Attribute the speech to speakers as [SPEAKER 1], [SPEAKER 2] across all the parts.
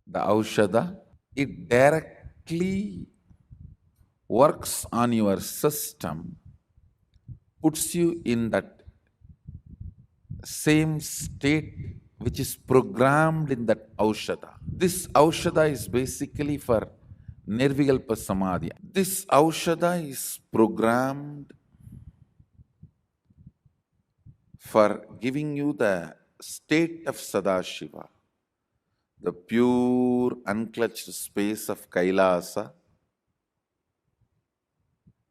[SPEAKER 1] the Aushadha, it directly works on your system, puts you in that same state which is programmed in that Aushadha. This Aushadha is basically for Nirvikalpa Samadhi. This Aushadha is programmed for giving you the state of Sadashiva, the pure, unclutched space of Kailasa,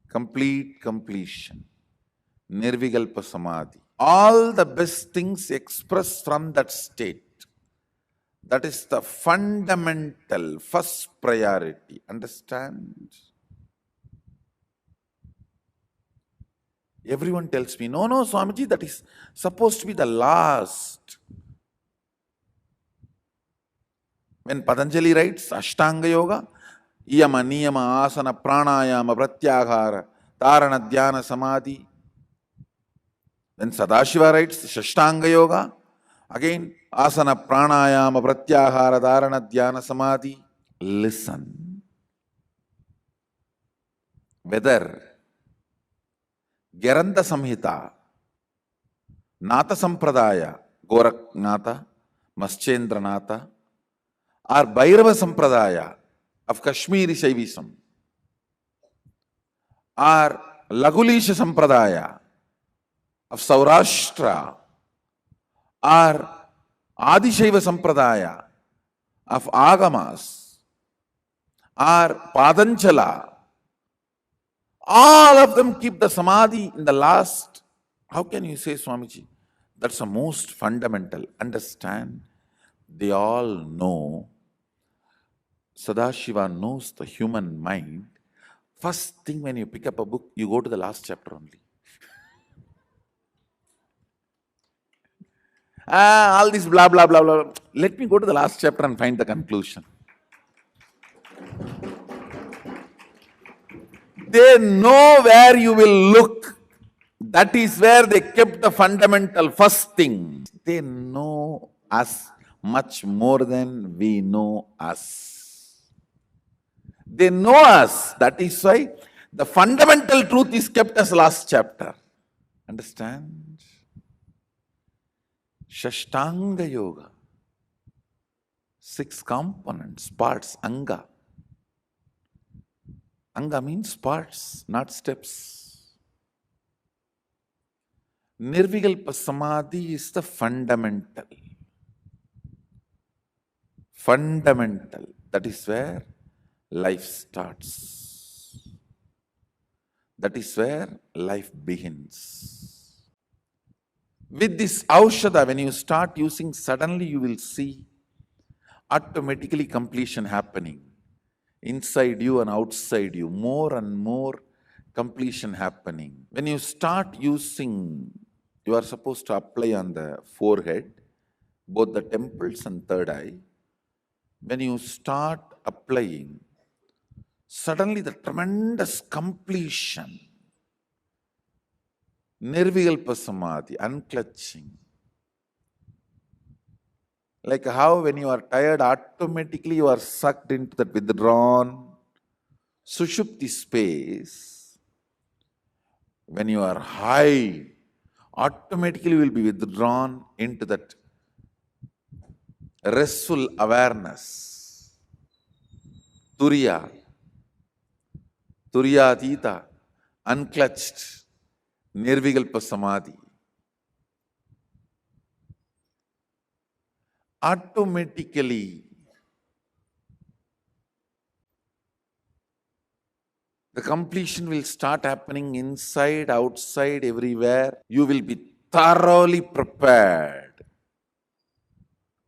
[SPEAKER 1] complete completion, Nirvikalpa Samadhi. All the best things expressed from that state. That is the fundamental first priority. Understand? Everyone tells me, no, Swamiji, that is supposed to be the last. When Patanjali writes Ashtanga Yoga, Yama, Niyama, Asana, Pranayama, Pratyahara, Dharana, Dhyana, Samadhi. When Sadashiva writes Shashtanga Yoga, again Asana, Pranayama, Pratyahara, Dharana, Dhyana, Samadhi. Listen. Whether Geranda Samhita, Nata Sampradaya, Goraknatha, Maschendranatha, or Bhairava Sampradaya of Kashmiri Shaivism, or Lagulisha Sampradaya of Saurashtra, or Adishaiva Sampradaya of Agamas, or Padanchala, all of them keep the Samadhi in the last. How can you say, Swamiji? That's the most fundamental. Understand? They all know. Sadashiva knows the human mind. First thing when you pick up a book, you go to the last chapter only. All this blah, blah, blah, blah. Let me go to the last chapter and find the conclusion. They know where you will look. That is where they kept the fundamental first thing. They know us much more than we know us. They know us. That is why the fundamental truth is kept as last chapter. Understand? Shashtanga Yoga. 6 components, parts, Anga. Anga means parts, not steps. Nirvikalpa Samadhi is the fundamental. Fundamental. That is where life starts. That is where life begins. With this Aushadha, when you start using, suddenly you will see automatically completion happening. Inside you and outside you, more and more completion happening. When you start using, you are supposed to apply on the forehead, both the temples and third eye. When you start applying, suddenly the tremendous completion, Nirvikalpa Samadhi, unclutching. Like how when you are tired, automatically you are sucked into that withdrawn Sushupti space. When you are high, automatically you will be withdrawn into that restful awareness. Turiya, Turiyatita, unclutched, Nirvikalpa Samadhi. Automatically, the completion will start happening inside, outside, everywhere. You will be thoroughly prepared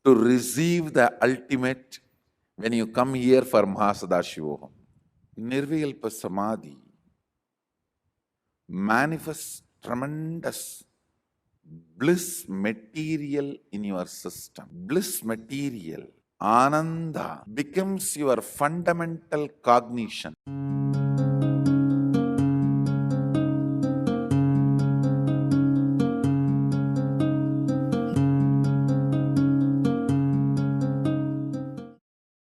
[SPEAKER 1] to receive the ultimate when you come here for Mahasadashivoham. Nirvikalpa Samadhi manifests tremendous bliss material in your system. Bliss material, Ananda, becomes your fundamental cognition.